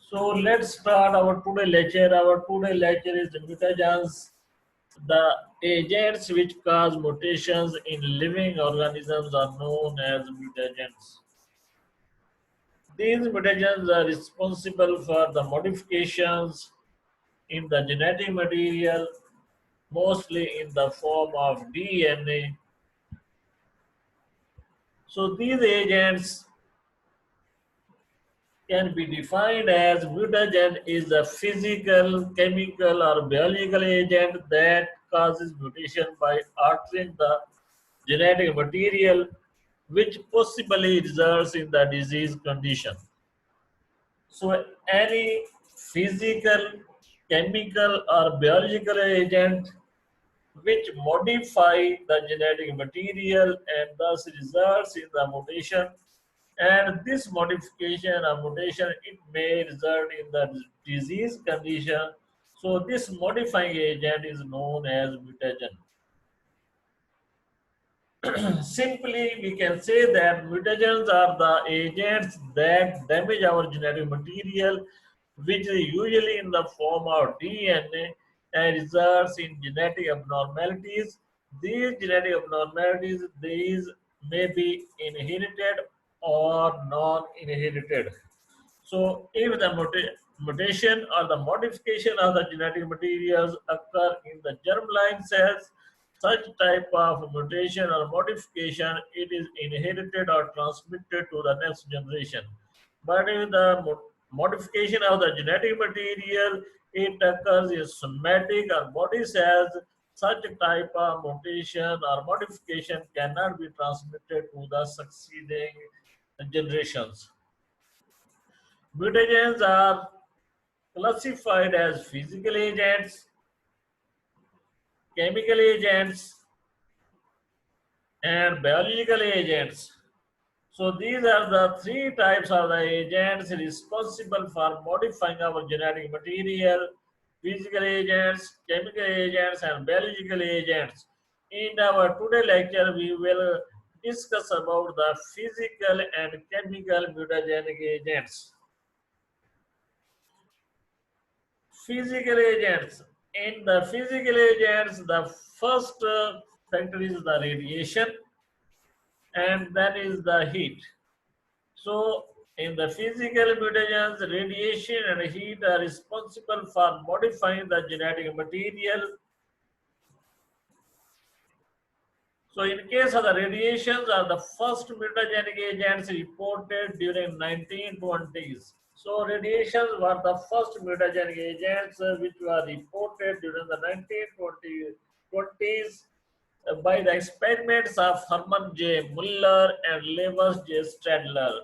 So let's start our today lecture. Our today lecture is mutagens, the agents which cause mutations in living organisms are known as mutagens. These mutagens are responsible for the modifications in the genetic material, mostly in the form of DNA. So these agents can be defined as mutagen is a physical, chemical, or biological agent that causes mutation by altering the genetic material, which possibly results in the disease condition. So, any physical, chemical, or biological agent which modify the genetic material and thus results in the mutation, and this modification or mutation it may result in the disease condition. So this modifying agent is known as mutagen. Simply we can say that mutagens are the agents that damage our genetic material, which is usually in the form of DNA and results in genetic abnormalities. These genetic abnormalities, these may be inherited or non-inherited. So if the mutation or the modification of the genetic materials occur in the germline cells, such type of mutation or modification, it is inherited or transmitted to the next generation. But if the modification of the genetic material, it occurs in somatic or body cells, such type of mutation or modification cannot be transmitted to the succeeding generations. Mutagens are classified as physical agents, chemical agents, and biological agents. So these are the three types of the agents responsible for modifying our genetic material: physical agents, chemical agents, and biological agents. In our today lecture, we will discuss about the physical and chemical mutagenic agents. Physical agents. In the physical agents, the first factor is the radiation, and then is the heat. So, in the physical mutagens, radiation and heat are responsible for modifying the genetic material. So, in case of the radiations, are the first mutagenic agents reported during 1920s. So, radiations were the first mutagenic agents which were reported during the 1920s by the experiments of Hermann J. Muller and Lewis J. Stadler.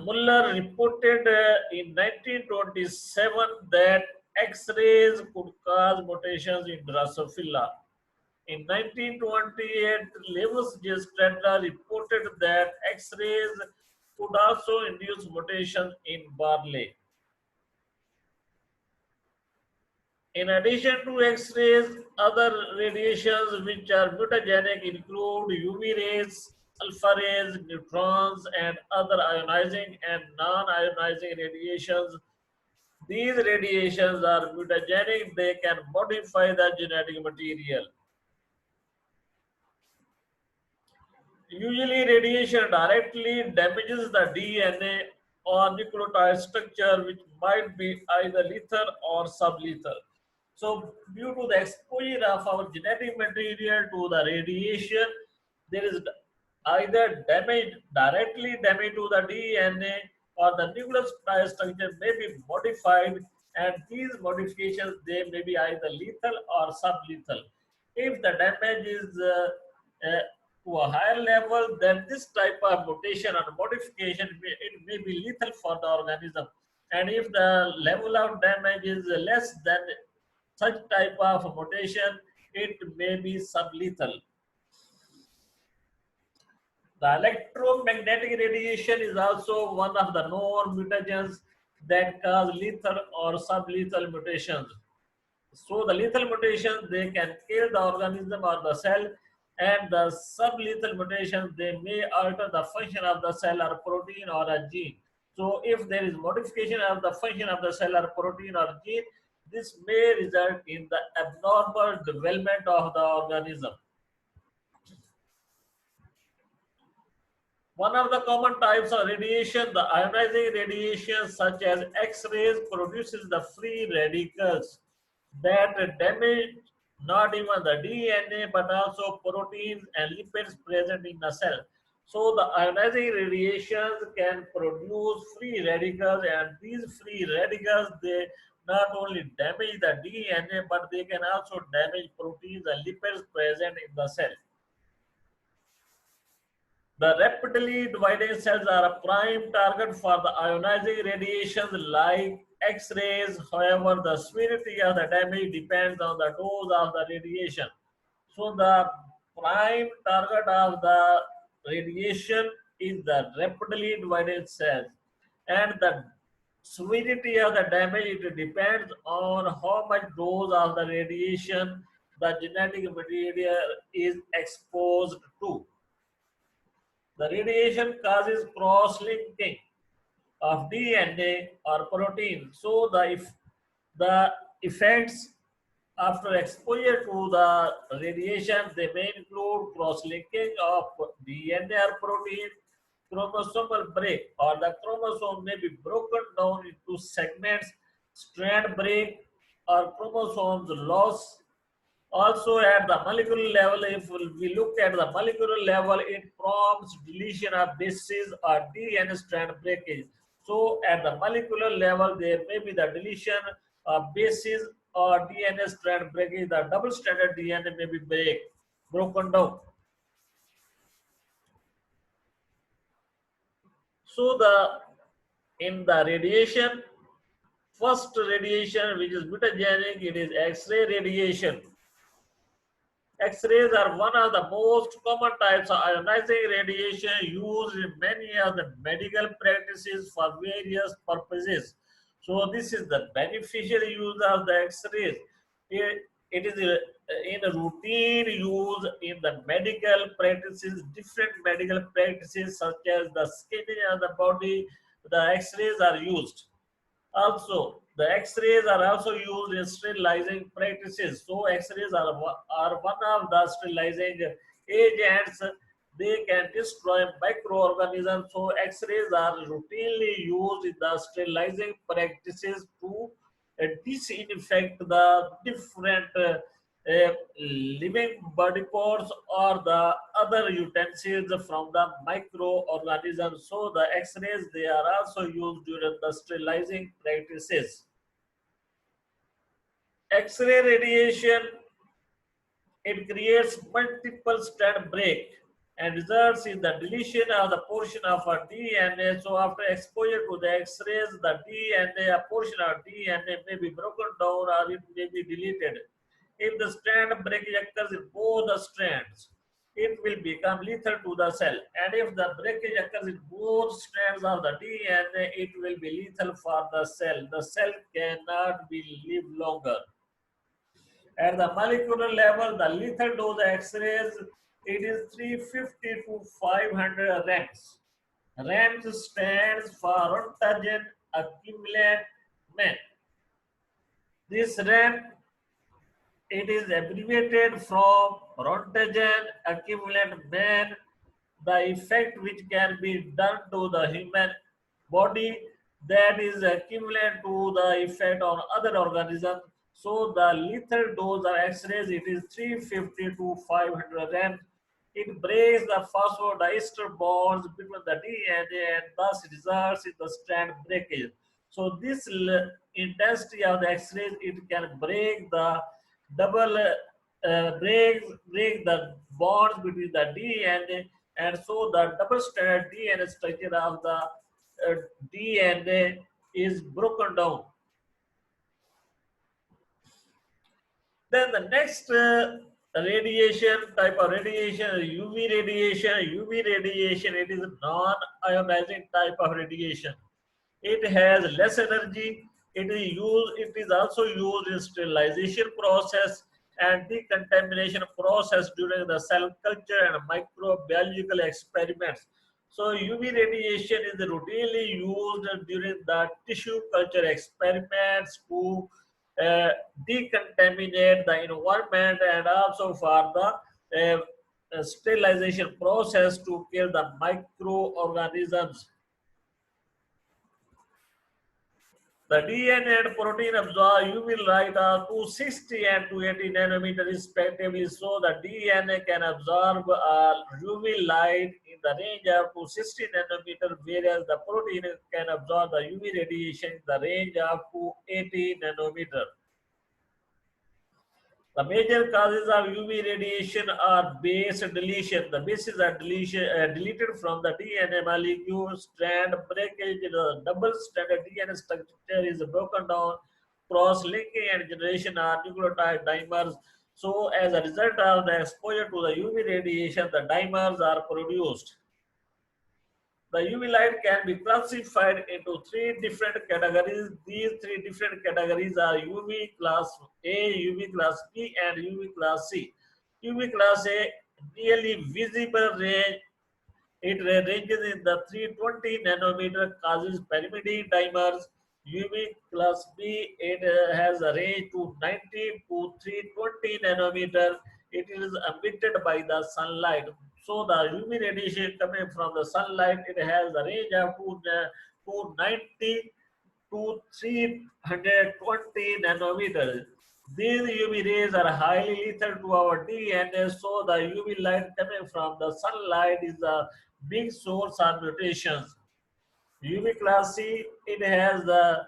Muller reported in 1927 that X-rays could cause mutations in Drosophila. In 1928, Lewis J. Stadler reported that X-rays could also induce mutations in barley. In addition to X-rays, other radiations which are mutagenic include UV rays, alpha rays, neutrons, and other ionizing and non-ionizing radiations. These radiations are mutagenic. They can modify the genetic material. Usually, radiation directly damages the DNA or nucleotide structure, which might be either lethal or sublethal. So, due to the exposure of our genetic material to the radiation, there is either damage, directly damage to the DNA, or the nucleotide structure may be modified, and these modifications they may be either lethal or sublethal. If the damage is uh, to a higher level, then this type of mutation or modification it may be lethal for the organism. And if the level of damage is less than such type of mutation, it may be sublethal. The electromagnetic radiation is also one of the known mutagens that cause lethal or sublethal mutations. So the lethal mutations they can kill the organism or the cell, and the sublethal mutations they may alter the function of the cell or protein or a gene. So if there is modification of the function of the cell or protein or gene, this may result in the abnormal development of the organism. One of the common types of radiation, the ionizing radiation such as X-rays, produces the free radicals that damage not even the DNA but also proteins and lipids present in the cell. So the ionizing radiations can produce free radicals, and these free radicals, they not only damage the DNA but they can also damage proteins and lipids present in the cell. The rapidly dividing cells are a prime target for the ionizing radiations like X-rays. However, the severity of the damage depends on the dose of the radiation. So the prime target of the radiation is the rapidly dividing cells, and the severity of the damage, it depends on how much dose of the radiation the genetic material is exposed to. The radiation causes cross-linking of DNA or protein. So the effects after exposure to the radiation, they may include cross-linking of DNA or protein, chromosomal break, or the chromosome may be broken down into segments, strand break, or chromosomes loss. Also, at the molecular level, if we look at the molecular level, it prompts deletion of bases or DNA strand breakage. So, at the molecular level, there may be the deletion of bases or DNA strand breakage. The double-stranded DNA may be broken down. So, in the radiation, first radiation, which is mutagenic, it is X-ray radiation. X-rays are one of the most common types of ionizing radiation used in many of the medical practices for various purposes. So this is the beneficial use of the X-rays. It is in a routine use in the medical practices, different medical practices such as the scanning of the body, the X-rays are used. Also, the X-rays are also used in sterilizing practices. So, X-rays are one of the sterilizing agents. They can destroy microorganisms. So, X-rays are routinely used in the sterilizing practices to disinfect the different living body parts or the other utensils from the microorganisms. So the X-rays, they are also used during the sterilizing practices. X-ray radiation, it creates multiple strand break and results in the deletion of the portion of our DNA. So after exposure to the X-rays, the DNA, a portion of DNA may be broken down or it may be deleted. If the strand breakage occurs in both the strands, it will become lethal to the cell. And if the breakage occurs in both strands of the DNA, it will be lethal for the cell. The cell cannot be live longer. At the molecular level, the lethal dose X-rays, it is 350 to 500 REMS. REMS stands for Roentgen Accumulant Men. This REM, it is abbreviated from Roentgen Accumulant Man, the effect which can be done to the human body that is equivalent to the effect on other organisms. So the lethal dose of X-rays, it is 350 to 500 rand. It breaks the phosphodiester bonds between the DNA and thus results in the strand breakage. So this intensity of the X-rays, it can break the double break the bonds between the DNA, and so the double-stranded DNA structure of the DNA is broken down. Then the next radiation type of radiation, UV radiation. UV radiation, it is a non-ionizing type of radiation. It has less energy. It is also used in sterilization process and decontamination process during the cell culture and microbiological experiments. So UV radiation is routinely used during the tissue culture experiments to uh, decontaminate the environment and also for the sterilization process to kill the microorganisms. The DNA and protein absorb UV light are 260 and 280 nanometer respectively. So the DNA can absorb UV light in the range of 260 nanometer, whereas the protein can absorb the UV radiation in the range of 280 nanometer. The major causes of UV radiation are base deletion. The bases are deleted from the DNA molecule. Strand breakage, the double-stranded DNA structure is broken down. Cross-linking and generation of nucleotide dimers. So, as a result of the exposure to the UV radiation, the dimers are produced. The UV light can be classified into three different categories. These three different categories are UV class A, UV class B, and UV class C. UV class A, nearly visible range, it ranges in the 320 nanometer, causes pyrimidine dimers. UV class B, it has a range to 90 to 320 nanometer. It is emitted by the sunlight. So the UV radiation coming from the sunlight, it has a range of 290 to 320 nanometers. These UV rays are highly lethal to our DNA, so the UV light coming from the sunlight is a big source of mutations. UV class C, it has the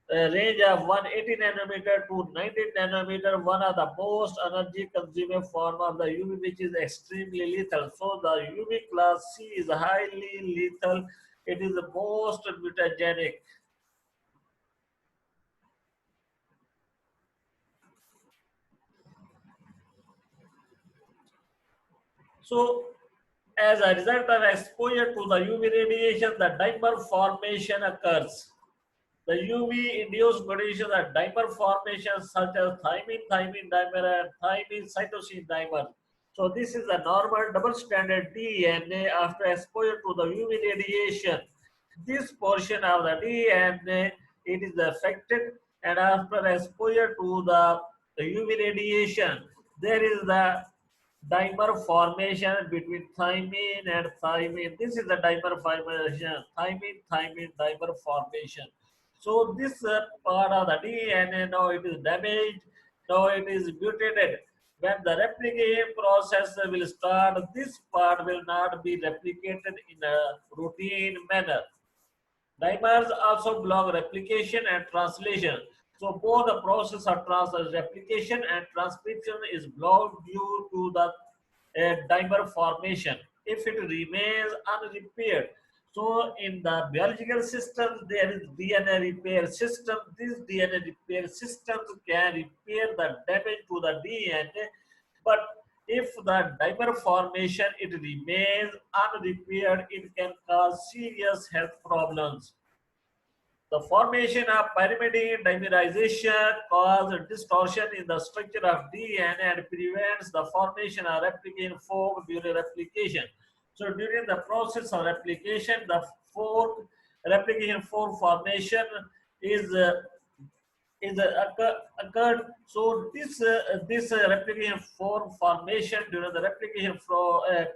range of 180 nanometer to 90 nanometer, one of the most energy consuming form of the UV, which is extremely lethal. So the UV class C is highly lethal. It is the most mutagenic. So as a result of exposure to the UV radiation, the dimer formation occurs. The UV-induced mutations are dimer formations such as thymine dimer and thymine cytosine dimer. So this is a normal double-stranded DNA after exposure to the UV radiation. This portion of the DNA, it is affected, and after exposure to the UV radiation, there is the dimer formation between thymine and thymine. This is the dimer formation, thymine dimer formation. So this part of the DNA now it is damaged, now it is mutated. When the replication process will start, this part will not be replicated in a routine manner. Dimers also block replication and translation. So both the process of replication and transcription is blocked due to the dimer formation if it remains unrepaired. So in the biological system, there is DNA repair system. This DNA repair system can repair the damage to the DNA, but if the dimer formation it remains unrepaired, it can cause serious health problems. The formation of pyrimidine dimerization causes distortion in the structure of DNA and prevents the formation of replication fork during replication. So during the process of replication, the replication fork formation is occurred. So this replication form formation during the replication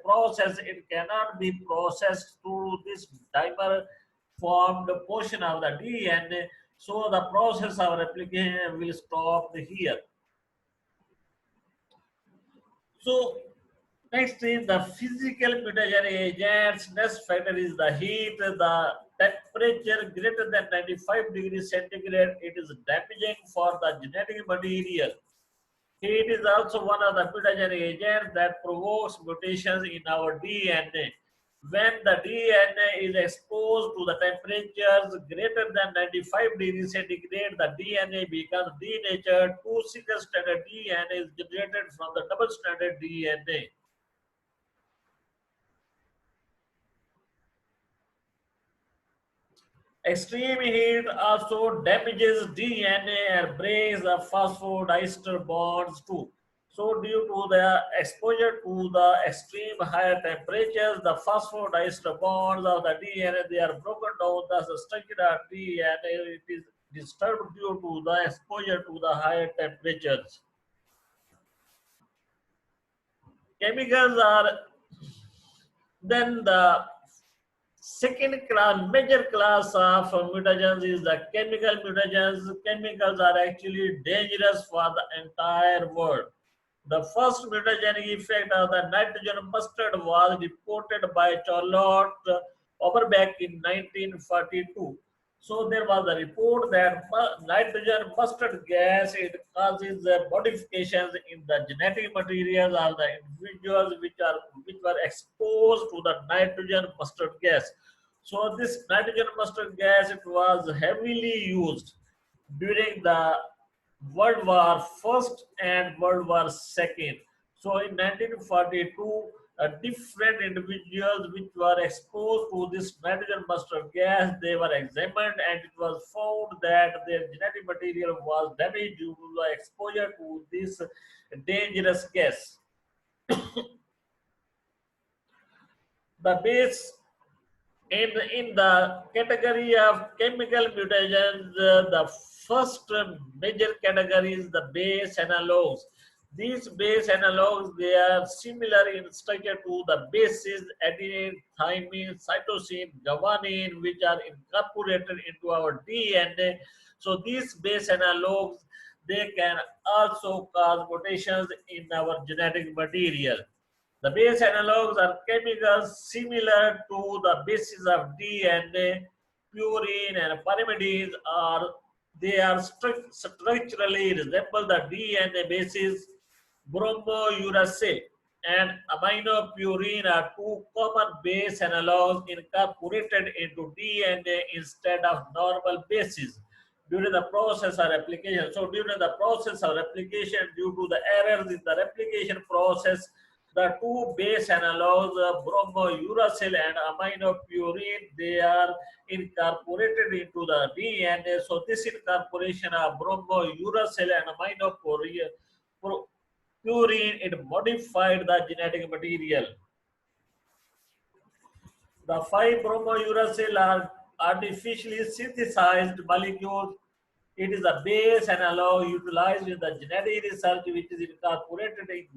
process, it cannot be processed through this dimer formed portion of the DNA. So the process of replication will stop here. So next is the physical mutagenic agents. Next factor is the heat. The temperature greater than 95 degrees centigrade, it is damaging for the genetic material. Heat is also one of the mutagenic agents that provokes mutations in our DNA. When the DNA is exposed to the temperatures greater than 95 degrees centigrade, the DNA becomes denatured. Two single-stranded DNA is generated from the double-stranded DNA. Extreme heat also damages DNA and breaks the phosphodiester bonds too. So due to the exposure to the extreme higher temperatures, the phosphodiester bonds of the DNA, they are broken down, thus the structure of DNA it is disturbed due to the exposure to the higher temperatures. Chemicals are then the second class, major class of mutagens is the chemical mutagens. Chemicals are actually dangerous for the entire world. The first mutagenic effect of the nitrogen mustard was reported by Charlotte Oberbeck in 1942. So there was a report that nitrogen mustard gas it causes modifications in the genetic materials of the individuals which were exposed to the nitrogen mustard gas. So this nitrogen mustard gas it was heavily used during the World War First and World War Second. So in 1942, different individuals which were exposed to this nitrogen mustard gas, they were examined and it was found that their genetic material was damaged due to the exposure to this dangerous gas. The base in the category of chemical mutagens, the first major category is the base analogues. These base analogues, they are similar in structure to the bases adenine, thymine, cytosine, guanine, which are incorporated into our DNA. So these base analogues, they can also cause mutations in our genetic material. The base analogues are chemicals similar to the bases of DNA, purine and pyrimidines, or they are structurally resemble the DNA bases. Bromouracil and aminopurine are two common base analogues incorporated into DNA instead of normal bases during the process of replication. So during the process of replication, due to the errors in the replication process, the two base analogues, bromouracil and aminopurine, they are incorporated into the DNA. So this incorporation of bromouracil and aminopurine, it modified the genetic material. The 5-bromouracil are artificially synthesized molecules. It is a base analog utilized in the genetic research which is incorporated in